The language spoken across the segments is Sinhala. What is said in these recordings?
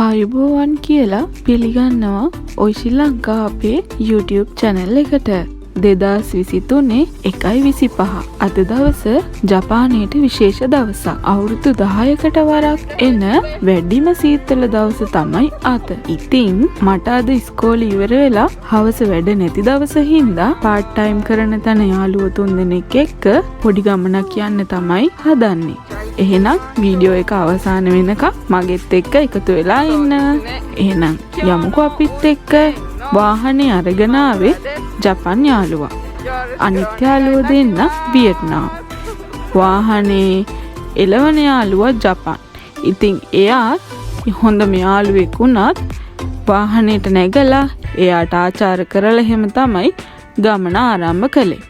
ආයුබෝවන් කියලා පිළිගන්නවා ඔයි ශ්‍රී ලංකා අපේ YouTube channel එකට. 2023 1/25 අද දවස ජපානයේ විශේෂ දවසක්. අවුරුදු 10කට වරක් එන වැඩිම සීතල දවස තමයි අද. ඉතින් මට අද ඉස්කෝලේ ඉවර වෙලා හවස වැඩ නැති දවස හින්දා part time කරන තැන යාළුවෝ 3 දෙනෙක් එක්ක පොඩි ගමනක් යන්න තමයි හදන්නේ. එහෙනම් වීඩියෝ එක අවසාන වෙනකම් මගෙත් එක්ක එකතු වෙලා ඉන්න. එහෙනම් යමුකෝ අපිත් එක්ක. වාහනේ අරගෙන ආවේ ජපාන් යාළුවා. අනිත් යාළුවෝ දෙන්න වියට්නාම්. වාහනේ එළවන යාළුවා ජපාන්. ඉතින් එයා හොඳම යාළුවෙක් වුණත් වාහනේට නැගලා එයාට ආචාර කරලා එහෙම තමයි ගමන ආරම්භ කළේ.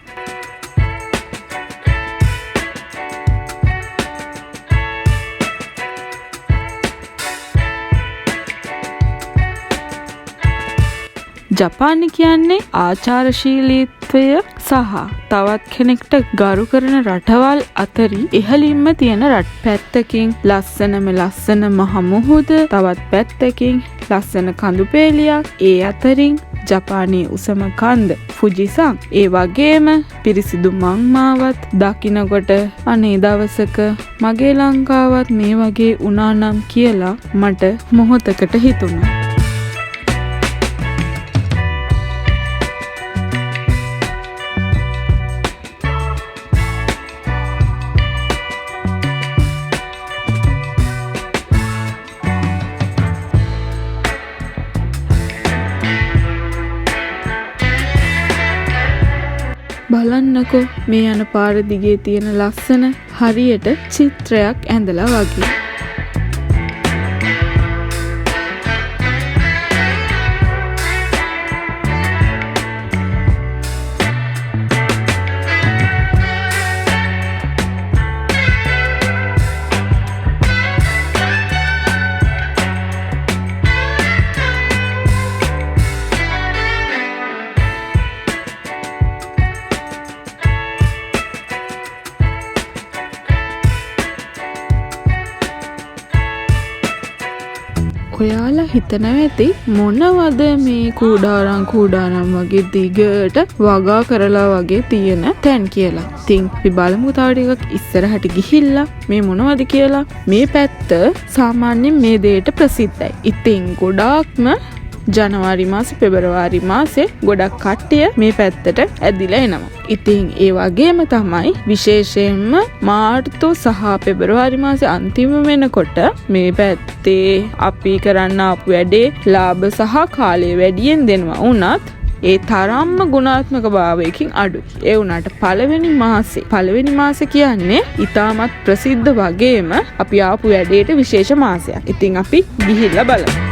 ජපාන කියන්නේ ආචාරශීලීත්වය සහ තවත් කෙනෙක්ට ගරු කරන රටවල් අතරින් ඉහළින්ම තියෙන රට. පැත්තකින් ලස්සන මහ මුහුද, තවත් පැත්තකින් ලස්සන කඳු පෙළියක්. ඒ අතරින් ජපානයේ උසම කන්ද ෆුජිසන්. ඒ වගේම පිරිසිදු මං මාවත් දකින්නකොට අනේ දවසක මගේ ලංකාවත් මේ වගේ වුණා නම් කියලා මට මොහොතකට හිතුණා. බලන්නකෝ මේ යන පාර දිගේ තියෙන ලස්සන හරියට චිත්‍රයක් ඇඳලා වගේ. ඔයාලා හිතනවා ඇති මොනවද මේ කූඩාරම් වගේ දිගට වගා කරලා වගේ තියෙන තැන් කියලා. ඉතින් අපි බලමු තව ටිකක් ඉස්සරහට ගිහිල්ලා මේ මොනවද කියලා. මේ පැත්ත සාමාන්‍යයෙන් මේ දෙයට ප්‍රසිද්ධයි. ඉතින් ගොඩාක්ම ජනවාරි මාසේ පෙබරවාරි මාසේ ගොඩක් කට්ටිය මේ පැත්තට ඇදිලා එනවා. ඉතින් ඒ වගේම තමයි විශේෂයෙන්ම මාර්තු සහ පෙබරවාරි මාසේ අන්තිම වෙනකොට මේ පැත්තේ අපි කරන්න ආපු වැඩේ ලාභ සහ කාලය වැඩියෙන් දෙනවා. වුණත් ඒ තරම්ම ගුණාත්මක භාවයකින් අඩුයි. ඒ වුණාට පළවෙනි මාසේ කියන්නේ ඉතාමත් ප්‍රසිද්ධ වගේම අපි ආපු වැඩේට විශේෂ මාසයක්. ඉතින් අපි ගිහිල්ලා බලමු.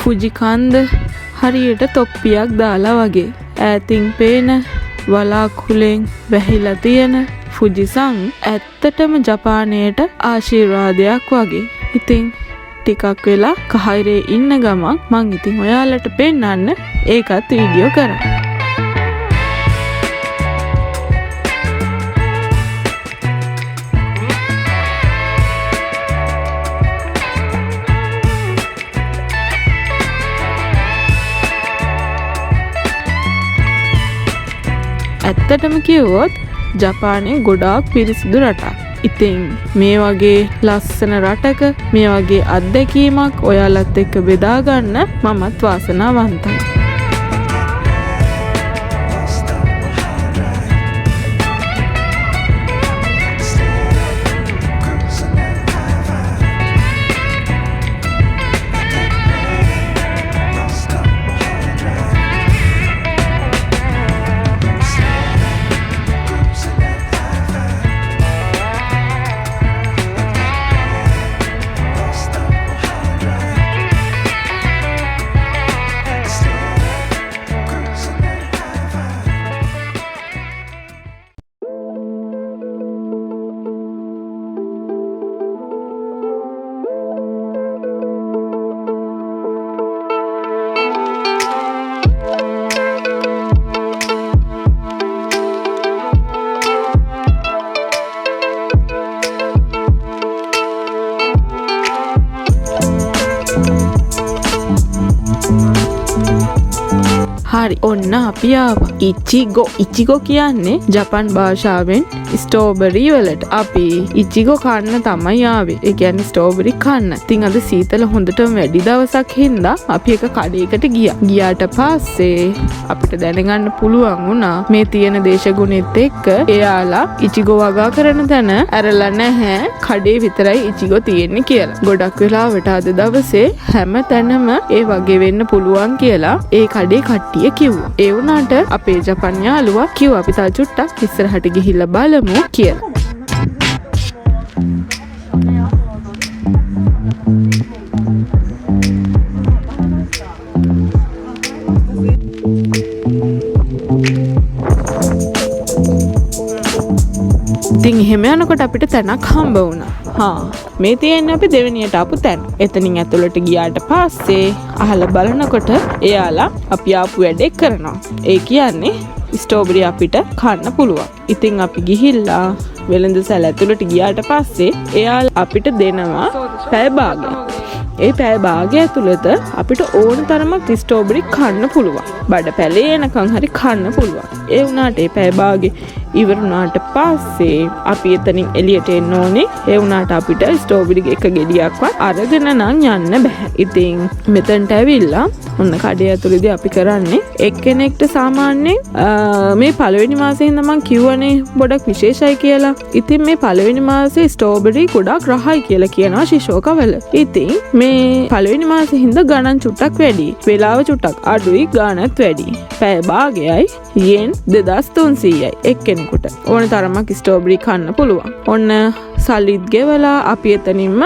ෆුජි කන්ද හරියට තොප්පියක් දාලා වගේ. ඈතින් පේන වලාකුලෙන් වැහිලා තියෙන ෆුජිසන් ඇත්තටම ජපානයට ආශිර්වාදයක් වගේ. ඉතින් ටිකක් වෙලා කහිරේ ඉන්න ගමන් මං ඉතින් ඔයාලට පෙන්නන්න ඒකත් වීඩියෝ කරා. ඇත්තටම කිව්වොත් ජපානයේ ගොඩාක් පිරිසිදු රටක්. ඉතින් මේ වගේ ලස්සන රටක මේ වගේ අත්දැකීමක් ඔයාලත් එක්ක බෙදා ගන්න මමත් වාසනාවන්තයි. හරි ඔන්න අපි ආවා ඉචිගෝ කියන්නේ ජපන් භාෂාවෙන් ස්ට්‍රෝබෙරි වලට. අපි ඉචිගෝ කන්න තමයි ආවේ. ඒ කියන්නේ ස්ට්‍රෝබෙරි කන්න. ඉතින් අද සීතල හොඳටම වැඩි දවසක් හින්දා අපි එක කඩේකට ගියා. ගියාට පස්සේ අපිට දැනගන්න පුළුවන් වුණා මේ තියෙන දේශගුණෙත් එක්ක එයාලා ඉචිගෝ වගා කරන තැන ඇරලා නැහැ. කඩේ විතරයි ඉචිගෝ තියෙන්නේ කියලා. ගොඩක් වෙලාවට අද දවසේ හැම තැනම ඒ වගේ වෙන්න පුළුවන් කියලා ඒ කඩේ කට්ටිය කිව්වා. ඒ වුණාට අපේ ජපන් යාළුවා කිව්වා අපි තා චුට්ටක් ඉස්සරහට ගිහිල්ලා බලමු කියලා. ඉතින් එහෙම යනකොට අපිට තැනක් හම්බ වුණා. මේ තියෙන්නේ අපි දෙවෙනියට ආපු තැන. එතනින් ඇතුළට ගියාට පස්සේ අහලා බලනකොට එයාලා අපි ආපු වැඩේ කරනවා. ඒ කියන්නේ ස්ට්‍රෝබෙරි අපිට කන්න පුළුවන්. ඉතින් අපි ගිහිල්ලා වෙළඳ සැල ඇතුළට ගියාට පස්සේ එයාලා අපිට දෙනවා පැය භාගයක්. ඒ පැය භාගය ඇතුළත අපිට ඕන තරමක් ස්ට්‍රෝබෙරි කන්න පුළුවන්. බඩ පැලේ එනකන් හරි කන්න පුළුවන්. ඒ වුණාට ඒ පැය භාගෙ ඉවර වුණාට පස්සේ අපි එතනින් එළියට එන්න ඕනේ. ඒ වුණාට අපිට ස්ට්‍රෝබෙරි එක ගෙඩියක්වත් අරගෙන නම් යන්න බෑ. ඉතින් මෙතනට ඇවිල්ලා ඔන්න කඩේ ඇතුළේදී අපි කරන්නේ එක්කෙනෙක්ට සාමාන්‍යයෙන් මේ පළවෙනි මාසේ ඉඳන් මම කිව්වනේ ගොඩක් විශේෂයි කියලා. ඉතින් මේ පළවෙනි මාසේ ස්ට්‍රෝබෙරි ගොඩක් රහයි කියලා කියනවා ශිෂෝකවල. ඉතින් මේ පළවෙනි මාසේ හින්දා ගණන් චුට්ටක් වැඩි. වෙලාව චුට්ටක් අඩුයි ගාණත් වැඩි. පැය භාගයයි යෙන් 2300යි එක්කෙනෙකුට. ඕන තරමක් ස්ට්‍රෝබෙරි කන්න පුළුවන්. ඔන්න සල්ලිත් ගෙවලා අපි එතනින්ම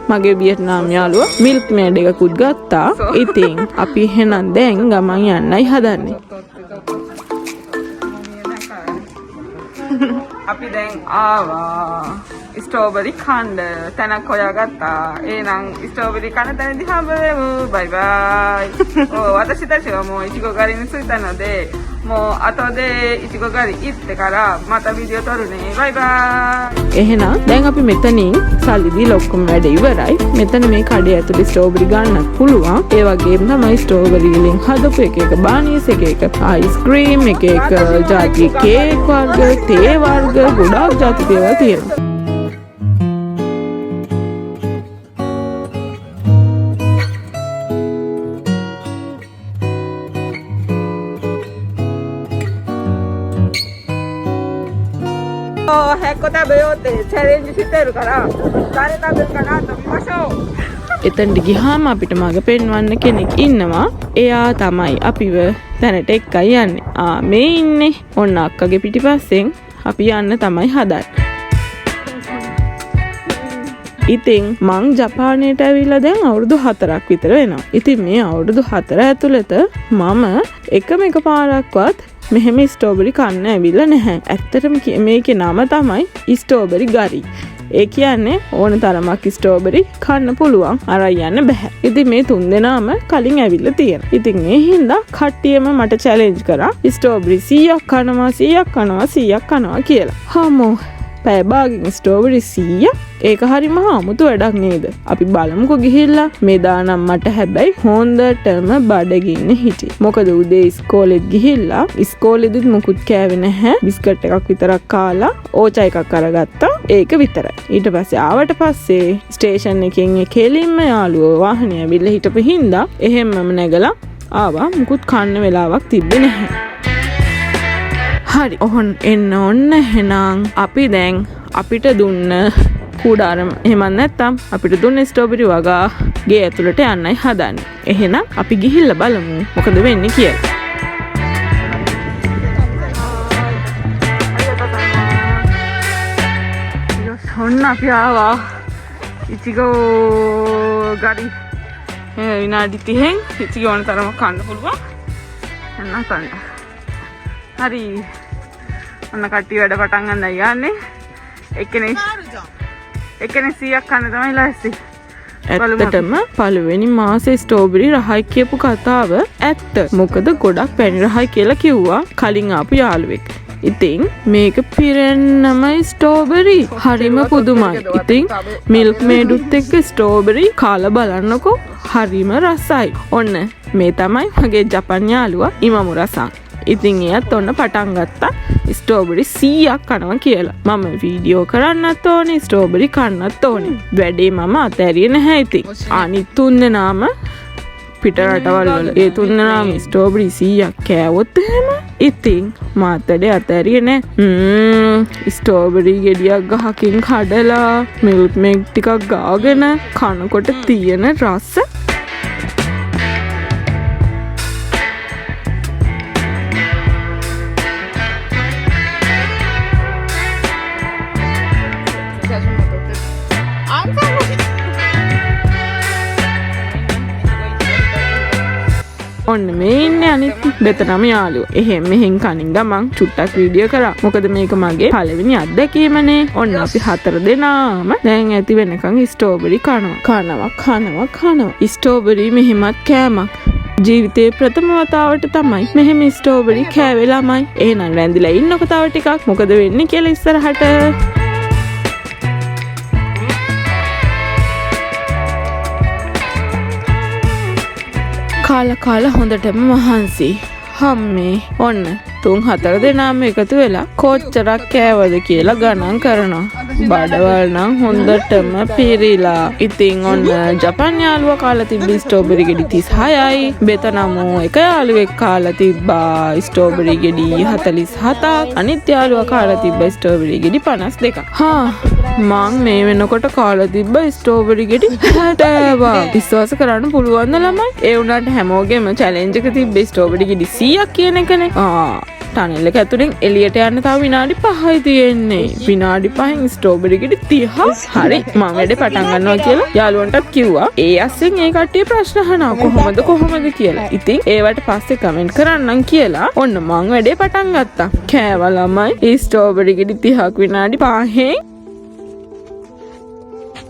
මගේ වියට්නාම් යාළුවා මිල්ක් මේඩ් එකකුත් ගත්තා. ඉතින් අපි එහෙනම් දැන් ගමන් යන්නයි හදන්නේ. අපි දැන් ආවා ස්ට්‍රෝබෙරි කන්න තැනක් හොයාගත්තා. එහෙනම් ස්ට්‍රෝබෙරි කන්න තැනදී හම්බෙමු. බයි බයි. වතසි තashio mo ichigo gari ni suita node mo atode ichigo gari itte kara mata video torune. බයි බයි. එහෙනම් දැන් අපි මෙතනින් සල්ලි දීලා ඔක්කොම වැඩ ඉවරයි. මෙතන මේ කඩේ ඇතුලේ ස්ට්‍රෝබෙරි ගන්නත් පුළුවන්. ඒ වගේම තමයි ස්ට්‍රෝබෙරි වලින් හදපු එක බානියස් එක අයිස්ක්‍රීම් එක ජාති කේක් වර්ග තේ වර්ග ගොඩාක් ජාති දේවල් තියෙනවා. එතනට ගියාම අපිට මඟ පෙන්වන්න කෙනෙක් ඉන්නවා. එයා තමයි අපිව තැනට එක්කයි යන්නේ. මේ ඉන්නේ. ඔන්න අක්කගේ පිටිපස්සෙන් අපි යන්න තමයි හදන්නේ. ඉතින් මං ජපානයට ඇවිල්ලා දැන් අවුරුදු 4ක් විතර වෙනවා. ඉතින් මේ අවුරුදු 4 ඇතුළත මම එකම එක පාරක්වත් මෙහෙම ස්ට්‍රෝබෙරි කන්න ඇවිල්ලා නැහැ. ඇත්තටම මේකේ නම තමයි ස්ට්‍රෝබෙරි ගරි. ඒ කියන්නේ ඕන තරමක් ස්ට්‍රෝබෙරි කන්න පුළුවන්. අරන් යන්න බෑ. ඉතින් මේ තුන් දෙනාම කලින් ඇවිල්ලා තියෙනවා. ඉතින් මේ හින්දා කට්ටියම මට චැලෙන්ජ් කරා ස්ට්‍රෝබෙරි 100ක් කනවා 100ක් කනවා 100ක් කනවා කියලා. හමෝ පැය භාගෙන් ස්ට්‍රෝබෙරි 100 ඒක හරිම අමුතු වැඩක් නේද? අපි බලමුකෝ ගිහිල්ලා. මේදා නම් මට හැබැයි හොඳටම බඩගින්න හිටියේ. මොකද උදේ ඉස්කෝලෙත් ගිහිල්ලා ඉස්කෝලෙදිත් මුකුත් කෑවේ නැහැ. බිස්කට් එකක් විතරක් කාලා ඕචා එකක් අරගත්තා. ඒක විතරයි. ඊට පස්සේ ආවට පස්සේ ස්ටේෂන් එකෙන් කෙලින්ම යාළුවෝ වාහනේ ඇවිල්ලා හිටපු හින්දා එහෙම්මම නැගලා ආවා. මුකුත් කන්න වෙලාවක් තිබ්බේ නැහැ. හරි ඔහොන් එන්න ඕන්න. එහෙනම් අපි දැන් අපිට දුන්න කුඩාරම එහෙම නැත්නම් අපිට දුන්න ස්ට්‍රෝබෙරි වගා ගේ ඇතුළට යන්නයි හදන්නේ. එහෙනම් අපි ගිහිල්ලා බලමු මොකද වෙන්නේ කියලා. ඔන්න අපි ආවා ඉචිගෝ ගරි. විනාඩි 30න් ඉචිගෝ ඕන තරම කන්න පුළුවන්. එන්න කන්න. හරි ඔන්න කට්ටිය වැඩ පටන් ගන්නයි යන්නේ. එක්කෙනෙක් 100ක් කන්න තමයි ලෑස්ති. ඇත්තටම පළවෙනි මාසේ ස්ට්‍රෝබෙරි රහයි කියපු කතාව ඇත්ත. මොකද ගොඩක් පැණි රහයි කියලා කිව්වා කලින් ආපු යාළුවෙක්. ඉතින් මේක පිරෙන්නමයි ස්ට්‍රෝබෙරි. හරිම පුදුමයි. ඉතින් මිල්ක් මේඩුත් එක්ක ස්ට්‍රෝබෙරි කාලා බලන්නකෝ. හරිම රසයි. ඔන්න මේ තමයි මගේ ජපන් යාළුවා ඉමමුරා-සන්. ඉතින් එයත් ඔන්න පටන් ගත්තා ස්ට්‍රෝබෙරි 100ක් කනවා කියලා. මම වීඩියෝ කරන්නත් ඕනේ, ස්ට්‍රෝබෙරි කන්නත් ඕනේ. වැඩේ මම අතෑරියේ නැහැ ඉතින්. අනිත් තුන්දෙනාම පිට රටවල් වල ඒ තුන්දෙනාම ස්ට්‍රෝබෙරි 100ක් කෑවොත් එහෙම ඉතින් මාත් වැඩේ අතෑරියේ නැහැ. ස්ට්‍රෝබෙරි ගෙඩියක් ගහකින් කඩලා මිල්ක් මේක් ටිකක් ගාගෙන කනකොට තියෙන රස ඔන්න මේ ඉන්නේ අනිත් බෙතනම යාළුවෝ. එහෙන් මෙහෙන් කනින් ගමන් චුට්ටක් වීඩියෝ කරා. මොකද මේක මගේ පළවෙනි අත්දැකීමනේ. ඔන්න අපි 4 දෙනාම දැන් ඇති වෙනකන් ස්ට්‍රෝබෙරි කනවා. ස්ට්‍රෝබෙරි මෙහෙමත් කෑමක්. ජීවිතේ ප්‍රථම වතාවට තමයි මෙහෙම ස්ට්‍රෝබෙරි කෑවේ ළමයි. එහෙනම් රැඳිලා ඉන්නකො තව ටිකක්. මොකද වෙන්නේ කියලා ඉස්සරහට. කාලා හොඳටම මහන්සි. හම්මේ ඔන්න 3-4 දෙනාම එකතු වෙලා කොච්චරක් කෑවද කියලා ගණන් කරනවා. බඩවල් නම් හොඳටම පිරීලා. ඉතින් ඔන්න ජපන් යාළුවා කාලා තිබ්බ ස්ට්‍රෝබෙරි ගෙඩි 36යි. බෙතනමු එක යාළුවෙක් කාලා තිබ්බා ස්ට්‍රෝබෙරි ගෙඩි 47ක්. අනිත් යාළුවා කාලා තිබ්බ ස්ට්‍රෝබෙරි ගෙඩි 52ක්. මං මේ වෙනකොට කාලා තිබ්බ ස්ට්‍රෝබෙරි ගෙඩි 60ක්. විශ්වාස කරන්න පුළුවන්ද ළමයි? ඒ වුණාට හැමෝගෙම චැලෙන්ජ් එක තිබ්බේ ස්ට්‍රෝබෙරි ගෙඩි 100ක් කියන එකනේ. ටනල් එක ඇතුලෙන් එළියට යන්න තව විනාඩි 5යි තියෙන්නේ. විනාඩි 5න් ස්ට්‍රෝබෙරි ගෙඩි 30ක්. හරි මම වැඩේ පටන් ගන්නවා කියලා යාළුවන්ටත් කිව්වා. ඒ අස්සෙන් ඒ කට්ටිය ප්‍රශ්න අහනවා කොහොමද කියලා. ඉතින් ඒවට පස්සේ කමෙන්ට් කරන්නම් කියලා ඔන්න මං වැඩේ පටන් ගත්තා. කෑවා ළමයි ස්ට්‍රෝබෙරි ගෙඩි 30ක් විනාඩි 5න්.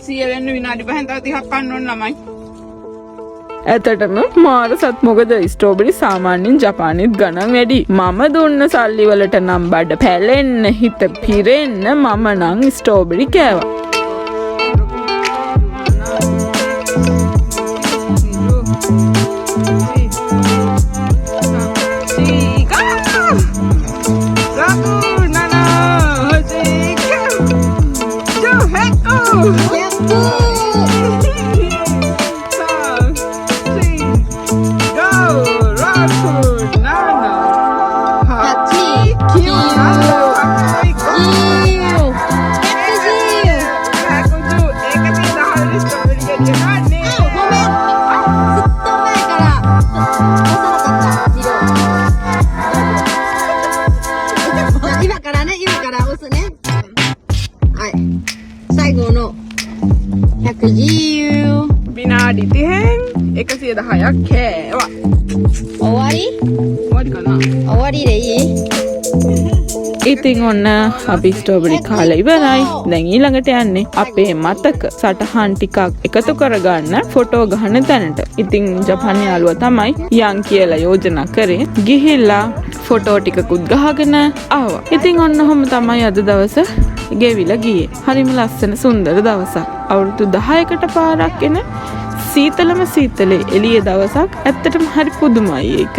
100 වෙන්න විනාඩි 5න් තව 30ක් කන්න ඕන ළමයි. ඇතටම මාර සත් මොකද ස්ට්‍රෝබෙරි සාමාන්‍යයෙන් ජපානෙත් ගණන් වැඩි. මම දුන්න සල්ලි වලට නම් බඩ පැලෙන්න හිත පිරෙන්න මම නම් ස්ට්‍රෝබෙරි කෑවා. විනාඩි 30න් 110ක් කෑවා.終わり かな? 終わりでいい? ඉතින් ඔන්න අපි ස්ට්‍රෝබෙරි කාලා ඉවරයි. දැන් ඊළඟට යන්නේ අපේ මතක සටහන් ටිකක් එකතු කරගන්න ෆොටෝ ගහන තැනට. ඉතින් ජපාන් යාළුවා තමයි යන් කියලා යෝජනා කරේ. ගිහිල්ලා ෆොටෝ ටිකකුත් ගහගෙන ආවා. ඉතින් ඔන්න ඔහොම තමයි අද දවස ගෙවිලා ගියේ. හරිම ලස්සන සුන්දර දවසක්. අවුරුදු 10කට පාරක් එන සීතලම සීතලේ එළිය දවසක්. ඇත්තටම හරි පුදුමයි ඒක.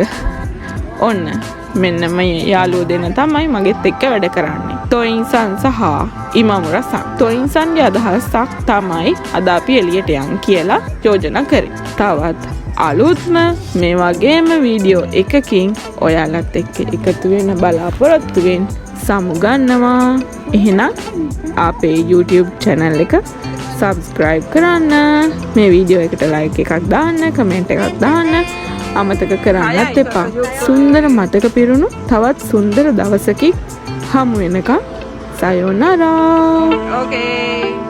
ඔන්න මෙන්න මේ යාළුවෝ දෙන තමයි මගෙත් එක්ක වැඩ කරන්නේ. තොයින්සන් සහ ඉමමුරා-සන්. තොයින්සන්ගේ අදහසක් තමයි අද අපි එළියට යන් කියලා යෝජනා කරේ. තවත් අලුත්ම මේ වගේම වීඩියෝ එකකින් ඔයාලත් එක්ක එකතු වෙන බලාපොරොත්තු වෙන සමුගන්නවා. එහෙනම් අපේ YouTube channel එක subscribe කරන්න. මේ වීඩියෝ එකට like එකක් දාන්න, comment එකක් දාන්න. අමතක කරන්නත් එපා. සුන්දර මතක පිරුණු තවත් සුන්දර දවසකින් හමු වෙනකම් සයෝනාරා. Okay.